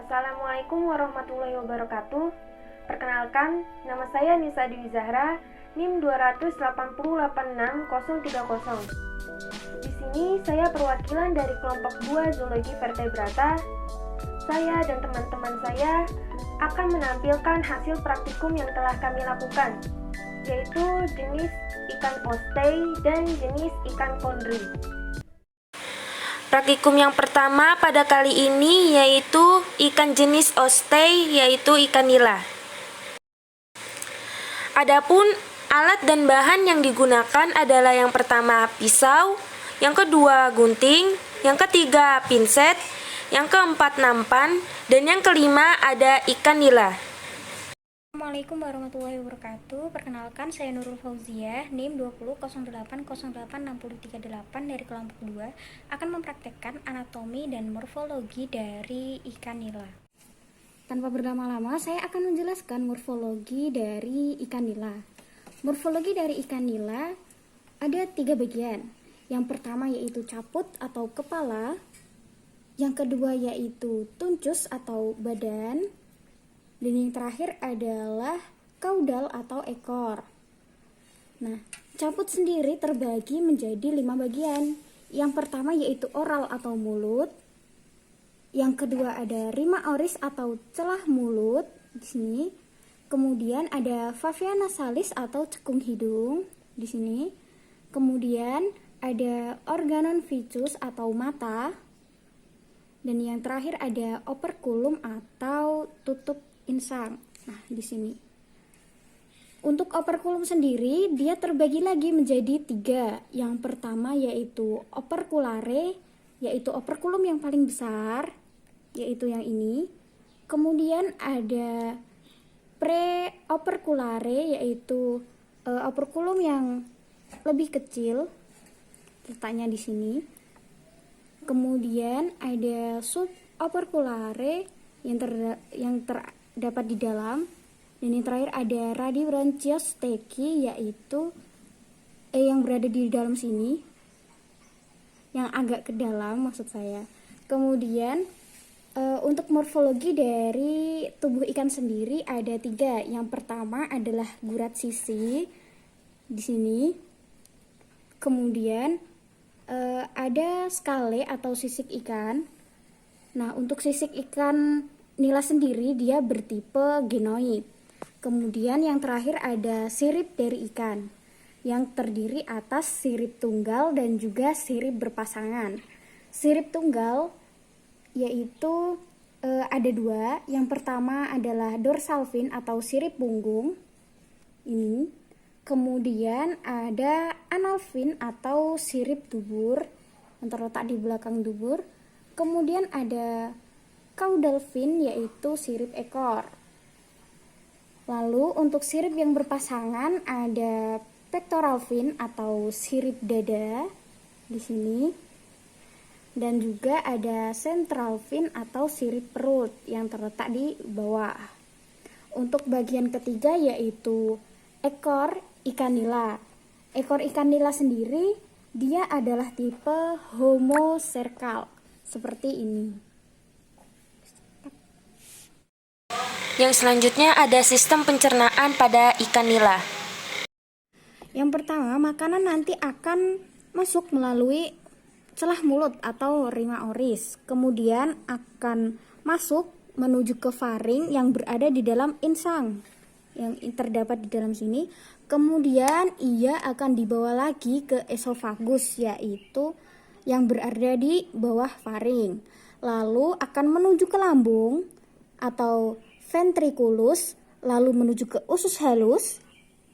Assalamualaikum warahmatullahi wabarakatuh. Perkenalkan, nama saya Nisa Dewi Zahra, NIM 2886030. Di sini saya perwakilan dari kelompok 2 Zoologi Vertebrata. Saya dan teman-teman saya akan menampilkan hasil praktikum yang telah kami lakukan, yaitu jenis ikan ostei dan jenis ikan kondri. Praktikum yang pertama pada kali ini yaitu ikan jenis ostei, yaitu ikan nila. Adapun alat dan bahan yang digunakan adalah yang pertama pisau, yang kedua gunting, yang ketiga pinset, yang keempat nampan, dan yang kelima ada ikan nila. Assalamualaikum warahmatullahi wabarakatuh. Perkenalkan, saya Nurul Fauziah, NIM 2008086038 dari kelompok 2, akan mempraktekkan anatomi dan morfologi dari ikan nila. Tanpa berlama-lama, saya akan menjelaskan morfologi dari ikan nila. Morfologi dari ikan nila ada 3 bagian. Yang pertama yaitu caput atau kepala, yang kedua yaitu tuncus atau badan, dan yang terakhir adalah kaudal atau ekor. Nah, caput sendiri terbagi menjadi 5 bagian. Yang pertama yaitu oral atau mulut. Yang kedua ada rima oris atau celah mulut di sini. Kemudian ada favia nasalis atau cekung hidung di sini. Kemudian ada organon vicus atau mata. Dan yang terakhir ada operculum atau tutup insang. Nah, di sini. Untuk operculum sendiri, dia terbagi lagi menjadi 3. Yang pertama yaitu operculare, yaitu operculum yang paling besar, yaitu yang ini. Kemudian ada pre-operculare, yaitu operculum yang lebih kecil, letaknya di sini. Kemudian ada suboperculare yang terdapat di dalam, dan yang terakhir ada radibranchiosteci, yaitu yang berada di dalam sini, yang agak ke dalam maksud saya. Kemudian untuk morfologi dari tubuh ikan sendiri ada 3. Yang pertama adalah gurat sisi di sini. Kemudian ada skale atau sisik ikan. Nah, untuk sisik ikan nila sendiri dia bertipe genoid. Kemudian yang terakhir ada sirip dari ikan, yang terdiri atas sirip tunggal dan juga sirip berpasangan. Sirip tunggal yaitu ada 2. Yang pertama adalah dorsal fin atau sirip punggung ini. Kemudian ada anal fin atau sirip dubur yang terletak di belakang dubur. Kemudian ada caudal fin yaitu sirip ekor. Lalu untuk sirip yang berpasangan ada pectoral fin atau sirip dada di sini. Dan juga ada central fin atau sirip perut yang terletak di bawah. Untuk bagian ketiga yaitu ekor ikan nila. Ekor ikan nila sendiri dia adalah tipe homocercal seperti ini. Yang selanjutnya ada sistem pencernaan pada ikan nila. Yang pertama, makanan nanti akan masuk melalui celah mulut atau rima oris. Kemudian akan masuk menuju ke faring yang berada di dalam insang yang terdapat di dalam sini. Kemudian ia akan dibawa lagi ke esofagus, yaitu yang berada di bawah faring. Lalu akan menuju ke lambung atau ventriculus, lalu menuju ke usus halus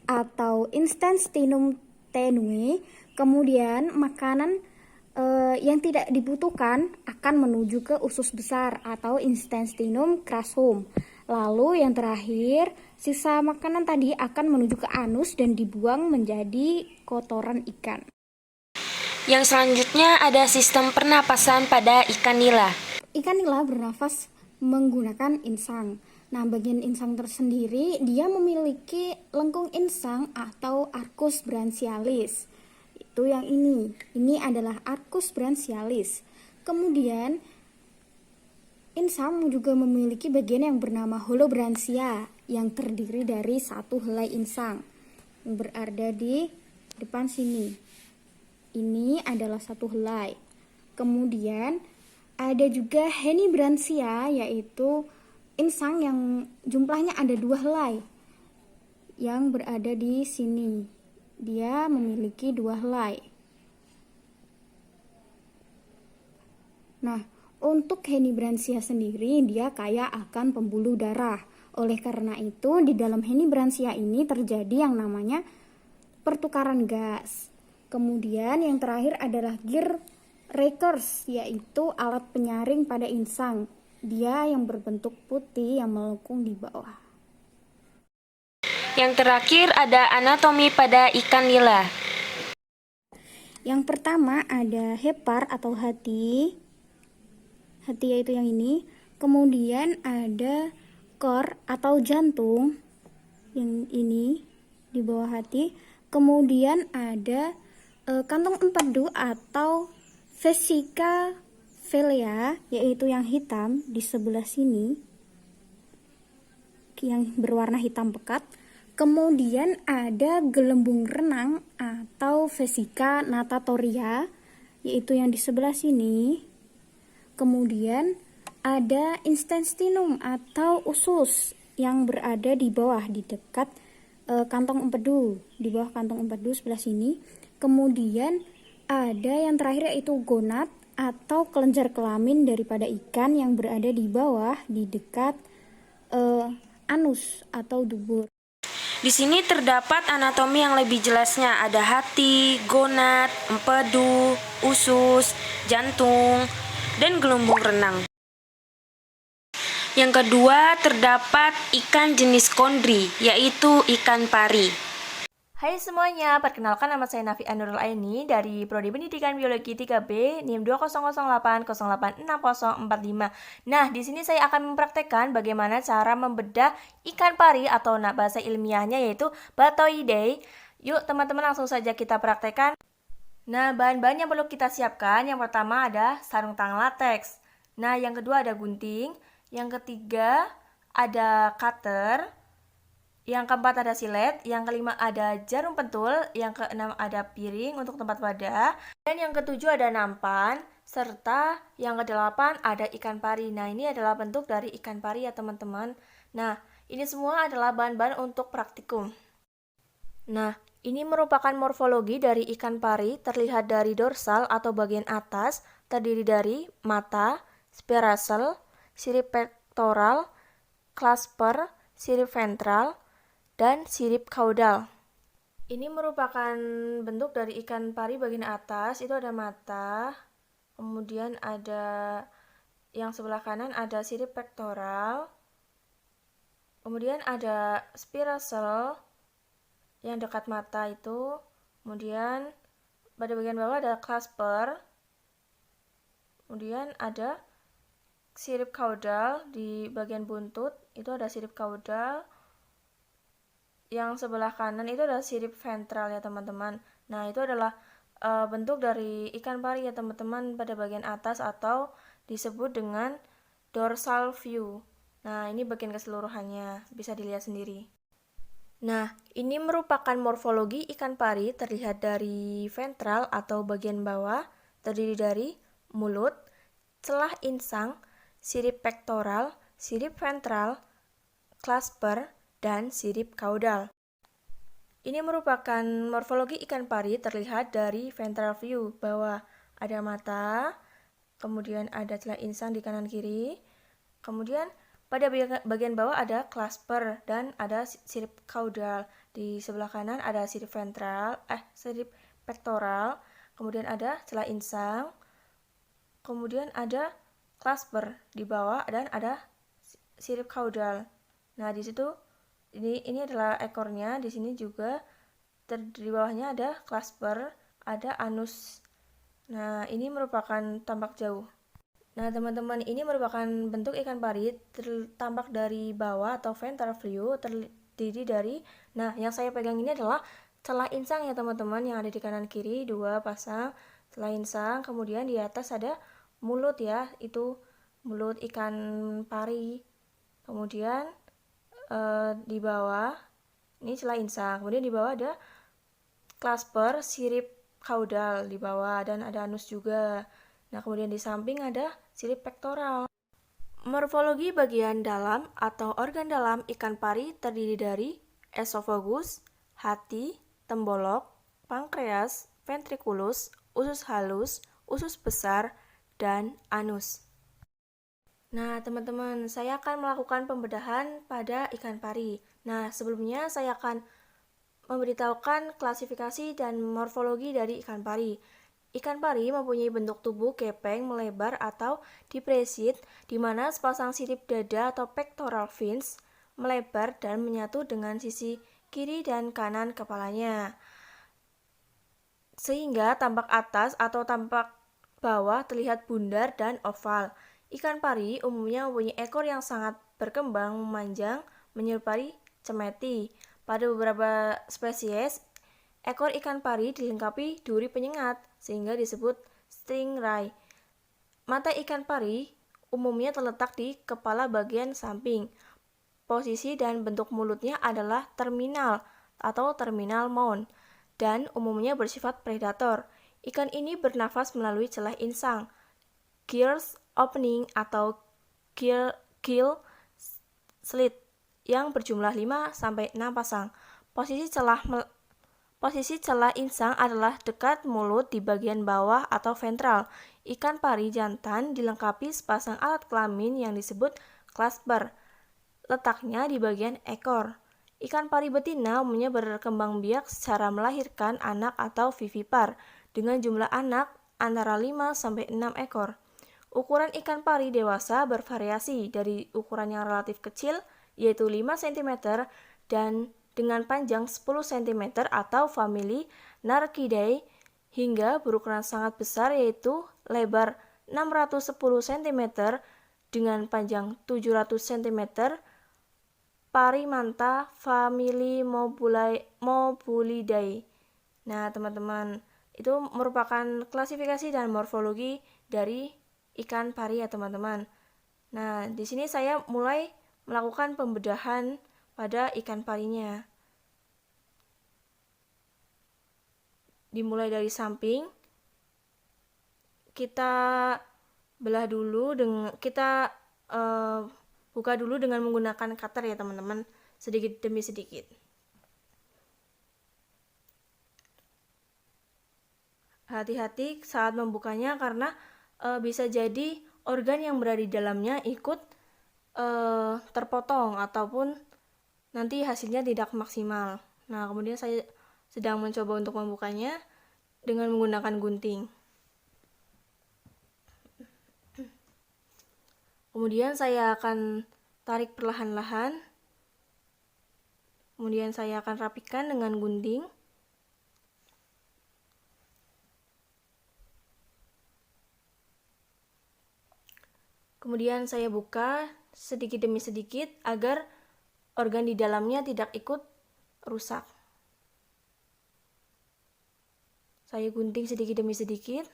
atau intestinum tenue. Kemudian makanan yang tidak dibutuhkan akan menuju ke usus besar atau intestinum crassum. Lalu yang terakhir, sisa makanan tadi akan menuju ke anus dan dibuang menjadi kotoran ikan. Yang selanjutnya ada sistem pernapasan pada ikan nila. Ikan nila bernafas menggunakan insang. Nah, bagian insang tersendiri dia memiliki lengkung insang atau arcus branchialis. Itu yang ini. Ini adalah arcus branchialis. Kemudian Insang juga memiliki bagian yang bernama holobranchia yang terdiri dari satu helai insang yang berada di depan sini. Ini adalah satu helai. Kemudian ada juga henibranchia, yaitu insang yang jumlahnya ada 2 helai yang berada di sini. Dia memiliki 2 helai. Nah, untuk henibranchia sendiri dia kaya akan pembuluh darah. Oleh karena itu, di dalam henibranchia ini terjadi yang namanya pertukaran gas. Kemudian yang terakhir adalah Gir rakers, yaitu alat penyaring pada insang. Dia yang berbentuk putih yang melengkung di bawah. Yang terakhir ada anatomi pada ikan nila. Yang pertama ada hepar atau hati. Hati yaitu yang ini. Kemudian ada kor atau jantung. Yang ini di bawah hati. Kemudian ada kantong empedu atau vesica velea, yaitu yang hitam di sebelah sini, yang berwarna hitam pekat. Kemudian ada gelembung renang atau vesica natatoria, yaitu yang di sebelah sini. Kemudian ada intestinum atau usus yang berada di bawah, di dekat kantong empedu, di bawah kantong empedu sebelah sini. Kemudian ada yang terakhir yaitu gonad atau kelenjar kelamin daripada ikan yang berada di bawah, di dekat anus atau dubur. Di sini terdapat anatomi yang lebih jelasnya. Ada hati, gonad, empedu, usus, jantung, dan gelembung renang. Yang kedua terdapat ikan jenis kondri, yaitu ikan pari. Hai semuanya, perkenalkan nama saya Nafi Anurul Aini dari Prodi Pendidikan Biologi 3B NIM 2008086045. Nah, di sini saya akan mempraktekkan bagaimana cara membedah ikan pari atau bahasa ilmiahnya yaitu Batoideae. Yuk teman-teman langsung saja kita praktekkan. Nah, bahan-bahan yang perlu kita siapkan, yang pertama ada sarung tangan latex. Nah, yang kedua ada gunting, yang ketiga ada cutter, yang keempat ada silet, yang kelima ada jarum pentul, yang keenam ada piring untuk tempat wadah, dan yang ketujuh ada nampan, serta yang kedelapan ada ikan pari. Nah, ini adalah bentuk dari ikan pari ya teman-teman. Nah, ini semua adalah bahan-bahan untuk praktikum. Nah, ini merupakan morfologi dari ikan pari, terlihat dari dorsal atau bagian atas, terdiri dari mata, spiracel, sirip pectoral, clasper, sirip ventral, dan sirip caudal. Ini merupakan bentuk dari ikan pari bagian atas, itu ada mata, kemudian ada yang sebelah kanan ada sirip pectoral, kemudian ada spiracel yang dekat mata itu, kemudian pada bagian bawah ada clasper, kemudian ada sirip caudal di bagian buntut, itu ada sirip caudal. Yang sebelah kanan itu adalah sirip ventral ya teman-teman. Nah, itu adalah bentuk dari ikan pari ya teman-teman pada bagian atas atau disebut dengan dorsal view. Nah, ini bagian keseluruhannya, bisa dilihat sendiri. Nah, ini merupakan morfologi ikan pari, terlihat dari ventral atau bagian bawah, terdiri dari mulut, celah insang, sirip pectoral, sirip ventral, clasper, dan sirip caudal. Ini merupakan morfologi ikan pari, terlihat dari ventral view, bahwa ada mata, kemudian ada celah insang di kanan kiri, kemudian pada bagian bawah ada clasper dan ada sirip caudal. Di sebelah kanan ada sirip pectoral, kemudian ada celah insang, kemudian ada clasper di bawah dan ada sirip caudal. Nah, di situ ini adalah ekornya, di sini juga di bawahnya ada clasper, ada anus. Nah, ini merupakan tampak jauh. Nah, teman-teman, ini merupakan bentuk ikan pari tampak dari bawah atau ventral view, terdiri dari, nah, yang saya pegang ini adalah celah insang ya teman-teman, yang ada di kanan kiri, 2 pasang celah insang, kemudian di atas ada mulut ya, itu mulut ikan pari. Kemudian di bawah ini celah insang. Kemudian di bawah ada klasper sirip kaudal di bawah, dan ada anus juga. Nah, kemudian di samping ada sirip pektoral. Morfologi bagian dalam atau organ dalam ikan pari terdiri dari esofagus, hati, tembolok, pankreas, ventrikulus, usus halus, usus besar, dan anus. Nah, teman-teman, saya akan melakukan pembedahan pada ikan pari. Nah, sebelumnya saya akan memberitahukan klasifikasi dan morfologi dari ikan pari. Ikan pari mempunyai bentuk tubuh gepeng, melebar, atau depressit, di mana sepasang sirip dada atau pectoral fins melebar dan menyatu dengan sisi kiri dan kanan kepalanya, sehingga tampak atas atau tampak bawah terlihat bundar dan oval. Ikan pari umumnya mempunyai ekor yang sangat berkembang, memanjang, menyerupai cemeti. Pada beberapa spesies, ekor ikan pari dilengkapi duri penyengat, sehingga disebut stingray. Mata ikan pari umumnya terletak di kepala bagian samping. Posisi dan bentuk mulutnya adalah terminal atau terminal mount, dan umumnya bersifat predator. Ikan ini bernafas melalui celah insang, gills opening atau gill slit, yang berjumlah 5-6 pasang. Posisi celah insang adalah dekat mulut di bagian bawah atau ventral. Ikan pari jantan dilengkapi sepasang alat kelamin yang disebut clasper. Letaknya di bagian ekor. Ikan pari betina umumnya berkembang biak secara melahirkan anak atau vivipar dengan jumlah anak antara 5-6 ekor. Ukuran ikan pari dewasa bervariasi dari ukuran yang relatif kecil, yaitu 5 cm, dan dengan panjang 10 cm atau famili Narcidae, hingga berukuran sangat besar, yaitu lebar 610 cm dengan panjang 700 cm, Parimanta famili Mobulidae. Nah, teman-teman, itu merupakan klasifikasi dan morfologi dari ikan pari ya, teman-teman. Nah, di sini saya mulai melakukan pembedahan pada ikan parinya. Dimulai dari samping, kita belah dulu buka dulu dengan menggunakan cutter ya, teman-teman, sedikit demi sedikit. Hati-hati saat membukanya karena bisa jadi organ yang berada di dalamnya ikut terpotong ataupun nanti hasilnya tidak maksimal. Nah, kemudian saya sedang mencoba untuk membukanya dengan menggunakan gunting. Kemudian saya akan tarik perlahan-lahan. Kemudian saya akan rapikan dengan gunting. Kemudian saya buka sedikit demi sedikit agar organ di dalamnya tidak ikut rusak. Saya gunting sedikit demi sedikit.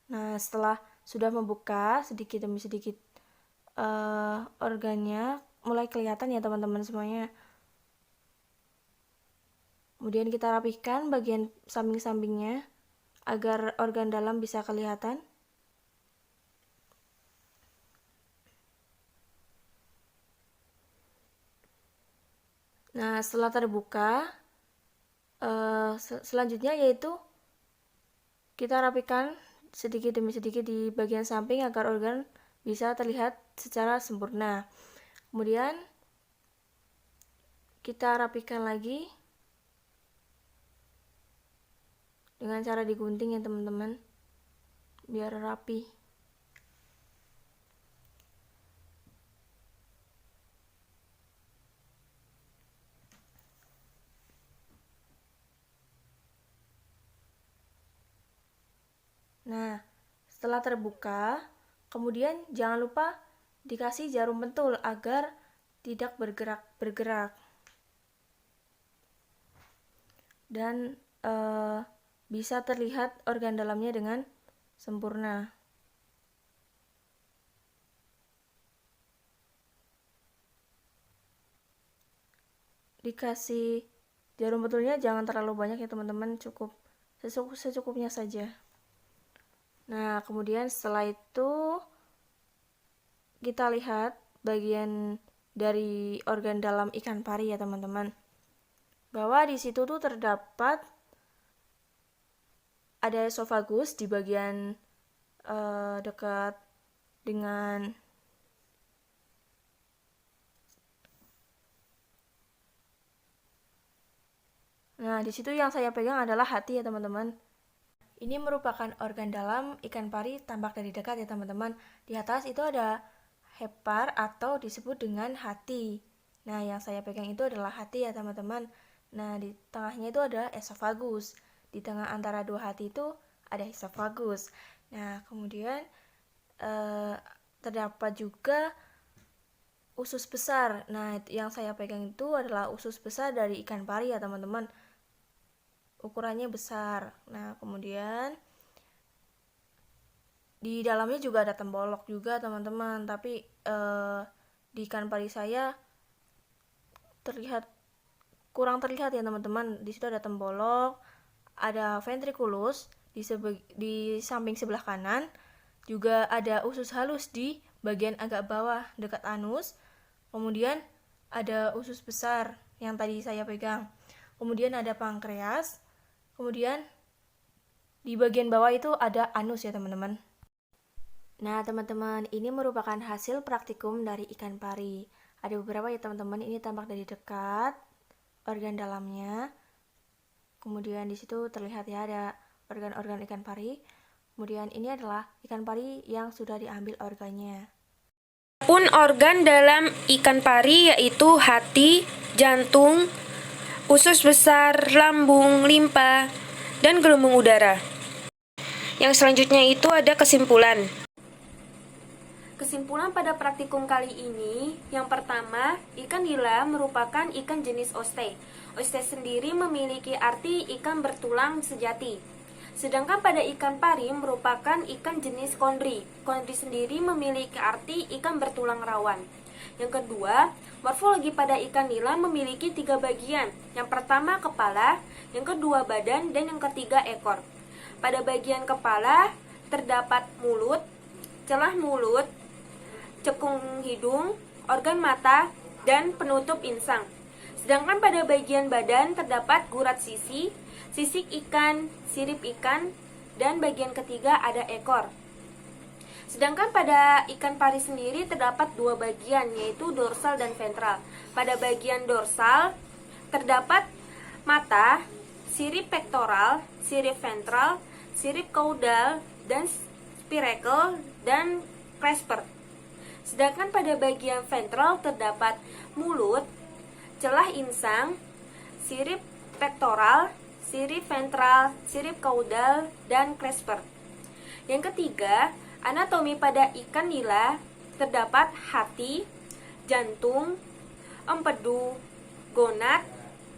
Nah, setelah sudah membuka sedikit demi sedikit organnya mulai kelihatan ya, teman-teman semuanya. Kemudian kita rapihkan bagian samping-sampingnya agar organ dalam bisa kelihatan. Nah, setelah terbuka, selanjutnya yaitu kita rapihkan sedikit demi sedikit di bagian samping agar organ bisa terlihat secara sempurna. Kemudian kita rapihkan lagi dengan cara digunting ya, teman-teman, biar rapi. Nah, setelah terbuka, kemudian jangan lupa dikasih jarum pentul agar tidak bergerak-bergerak. dan bisa terlihat organ dalamnya dengan sempurna. Dikasih jarum betulnya jangan terlalu banyak ya teman-teman, cukup secukupnya saja. Nah, kemudian setelah itu kita lihat bagian dari organ dalam ikan pari ya teman-teman. Bahwa di situ tuh terdapat ada esofagus di bagian dekat dengan Nah, di situ yang saya pegang adalah hati ya teman-teman. Ini merupakan organ dalam ikan pari tampak dari dekat ya teman-teman. Di atas itu ada hepar atau disebut dengan hati. Nah, yang saya pegang itu adalah hati ya teman-teman. Nah, di tengahnya itu ada esofagus. Di tengah antara dua hati itu ada esofagus. Nah, kemudian terdapat juga usus besar. Nah, yang saya pegang itu adalah usus besar dari ikan pari ya teman-teman. Ukurannya besar. Nah, kemudian di dalamnya juga ada tembolok juga teman-teman. Tapi di ikan pari saya kurang terlihat ya teman-teman. Di situ ada tembolok, ada ventriculus di samping sebelah kanan, juga ada usus halus di bagian agak bawah dekat anus. Kemudian ada usus besar yang tadi saya pegang. Kemudian ada pankreas. Kemudian di bagian bawah itu ada anus ya teman-teman. Nah teman-teman, ini merupakan hasil praktikum dari ikan pari. Ada beberapa ya teman-teman, ini tampak dari dekat organ dalamnya. Kemudian di situ terlihat ya ada organ-organ ikan pari. Kemudian ini adalah ikan pari yang sudah diambil organnya. Pun organ dalam ikan pari yaitu hati, jantung, usus besar, lambung, limpa, dan gelembung udara. Yang selanjutnya itu ada kesimpulan. Kesimpulan pada praktikum kali ini, yang pertama, ikan nila merupakan ikan jenis oste. Oste sendiri memiliki arti ikan bertulang sejati. Sedangkan pada ikan pari merupakan ikan jenis kondri. Kondri sendiri memiliki arti ikan bertulang rawan. Yang kedua, morfologi pada ikan nila memiliki 3 bagian. Yang pertama kepala, yang kedua badan, dan yang ketiga ekor. Pada bagian kepala terdapat mulut, celah mulut, cekung hidung, organ mata, dan penutup insang. Sedangkan pada bagian badan terdapat gurat sisi, sisik ikan, sirip ikan, dan bagian ketiga ada ekor. Sedangkan pada ikan pari sendiri terdapat 2 bagian, yaitu dorsal dan ventral. Pada bagian dorsal terdapat mata, sirip pektoral, sirip ventral, sirip caudal, dan spiracle, dan clasper. Sedangkan pada bagian ventral terdapat mulut, celah insang, sirip pektoral, sirip ventral, sirip caudal, dan clasper. Yang ketiga, anatomi pada ikan nila terdapat hati, jantung, empedu, gonad,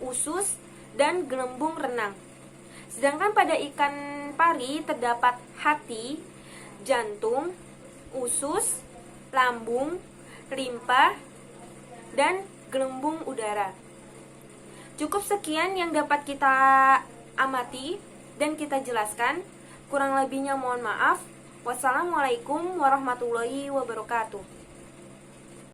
usus, dan gelembung renang. Sedangkan pada ikan pari terdapat hati, jantung, usus, lambung, limpa, dan gelembung udara. Cukup sekian yang dapat kita amati dan kita jelaskan. Kurang lebihnya mohon maaf. Wassalamualaikum warahmatullahi wabarakatuh.